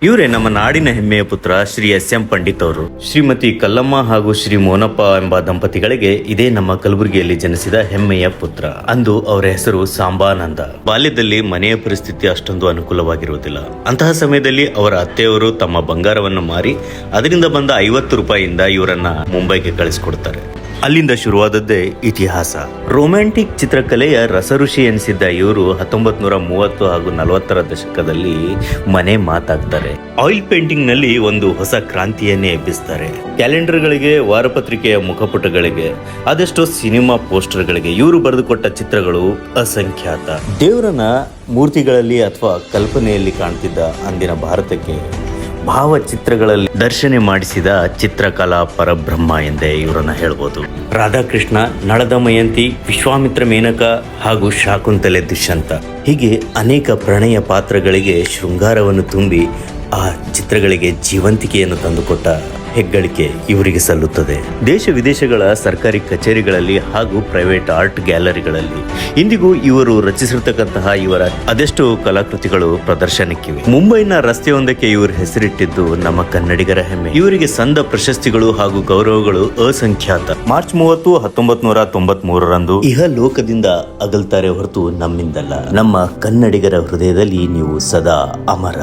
ಇವರೇ ನಮ್ಮ ನಾಡಿನ ಹೆಮ್ಮೆಯ ಪುತ್ರ ಶ್ರೀ ಎಸ್.ಎಂ. ಪಂಡಿತ್ ಅವರು. ಶ್ರೀಮತಿ ಕಲ್ಲಮ್ಮ ಹಾಗೂ ಶ್ರೀ ಮೋನಪ್ಪ ಎಂಬ ದಂಪತಿಗಳಿಗೆ ಇದೇ ನಮ್ಮ ಕಲಬುರಗಿಯಲ್ಲಿ ಜನಿಸಿದ ಹೆಮ್ಮೆಯ ಪುತ್ರ. ಅಂದು ಅವರ ಹೆಸರು ಸಾಂಬಾನಂದ. ಬಾಲ್ಯದಲ್ಲಿ ಮನೆಯ ಪರಿಸ್ಥಿತಿ ಅಷ್ಟೊಂದು ಅನುಕೂಲವಾಗಿರುವುದಿಲ್ಲ. ಅಂತಹ ಸಮಯದಲ್ಲಿ ಅವರ ಅತ್ತೆಯವರು ತಮ್ಮ ಬಂಗಾರವನ್ನು ಮಾರಿ ಅದರಿಂದ ಬಂದ 50 ರೂಪಾಯಿಯಿಂದ ಇವರನ್ನ ಮುಂಬೈಗೆ ಕಳಿಸಿಕೊಡ್ತಾರೆ. ಅಲ್ಲಿಂದ ಶುರುವಾದದ್ದೇ ಇತಿಹಾಸ. ರೊಮ್ಯಾಂಟಿಕ್ ಚಿತ್ರಕಲೆಯ ರಸಋಷಿ ಎನಿಸಿದ್ದ ಇವರು 1930 ಹಾಗೂ 40ರ ದಶಕದಲ್ಲಿ ಮನೆ ಮಾತಾಗ್ತಾರೆ. ಆಯಿಲ್ ಪೇಂಟಿಂಗ್ ನಲ್ಲಿ ಒಂದು ಹೊಸ ಕ್ರಾಂತಿಯನ್ನೇ ಎಬ್ಬಿಸ್ತಾರೆ. ಕ್ಯಾಲೆಂಡರ್ಗಳಿಗೆ, ವಾರಪತ್ರಿಕೆಯ ಮುಖಪುಟಗಳಿಗೆ, ಅದೆಷ್ಟೋ ಸಿನಿಮಾ ಪೋಸ್ಟರ್ಗಳಿಗೆ ಇವರು ಬರೆದುಕೊಟ್ಟ ಚಿತ್ರಗಳು ಅಸಂಖ್ಯಾತ. ದೇವರನ್ನ ಮೂರ್ತಿಗಳಲ್ಲಿ ಅಥವಾ ಕಲ್ಪನೆಯಲ್ಲಿ ಕಾಣ್ತಿದ್ದ ಅಂದಿನ ಭಾರತಕ್ಕೆ ಭಾವಚಿತ್ರಗಳಲ್ಲಿ ದರ್ಶನ ಮಾಡಿಸಿದ ಚಿತ್ರಕಲಾ ಪರಬ್ರಹ್ಮ ಎಂದೇ ಇವರನ್ನ ಹೇಳ್ಬೋದು. ರಾಧಾಕೃಷ್ಣ, ನಳದಮಯಂತಿ, ವಿಶ್ವಾಮಿತ್ರ ಮೇನಕ ಹಾಗೂ ಶಾಕುಂತಲೆ ದುಷ್ಯಂತ ಹೀಗೆ ಅನೇಕ ಪ್ರಣಯ ಪಾತ್ರಗಳಿಗೆ ಶೃಂಗಾರವನ್ನು ತುಂಬಿ ಆ ಚಿತ್ರಗಳಿಗೆ ಜೀವಂತಿಕೆಯನ್ನು ತಂದುಕೊಟ್ಟ ಹೆಗ್ಗಳಿಕೆ ಇವರಿಗೆ ಸಲ್ಲುತ್ತದೆ. ದೇಶ ವಿದೇಶಗಳ ಸರ್ಕಾರಿ ಕಚೇರಿಗಳಲ್ಲಿ ಹಾಗೂ ಪ್ರೈವೇಟ್ ಆರ್ಟ್ ಗ್ಯಾಲರಿಗಳಲ್ಲಿ ಇಂದಿಗೂ ಇವರು ರಚಿಸಿರ್ತಕ್ಕಂತಹ ಇವರ ಅದೆಷ್ಟು ಕಲಾಕೃತಿಗಳು ಪ್ರದರ್ಶನಕ್ಕಿವೆ. ಮುಂಬೈನ ರಸ್ತೆಯೊಂದಕ್ಕೆ ಇವರು ಹೆಸರಿಟ್ಟಿದ್ದು ನಮ್ಮ ಕನ್ನಡಿಗರ ಹೆಮ್ಮೆ. ಇವರಿಗೆ ಸಂದ ಪ್ರಶಸ್ತಿಗಳು ಹಾಗೂ ಗೌರವಗಳು ಅಸಂಖ್ಯಾತ. ಮಾರ್ಚ್ 30, 1993ರಂದು ಇಹ ಲೋಕದಿಂದ ಅಗಲ್ತಾರೆ ಹೊರತು ನಮ್ಮಿಂದಲ್ಲ. ನಮ್ಮ ಕನ್ನಡಿಗರ ಹೃದಯದಲ್ಲಿ ನೀವು ಸದಾ ಅಮರ.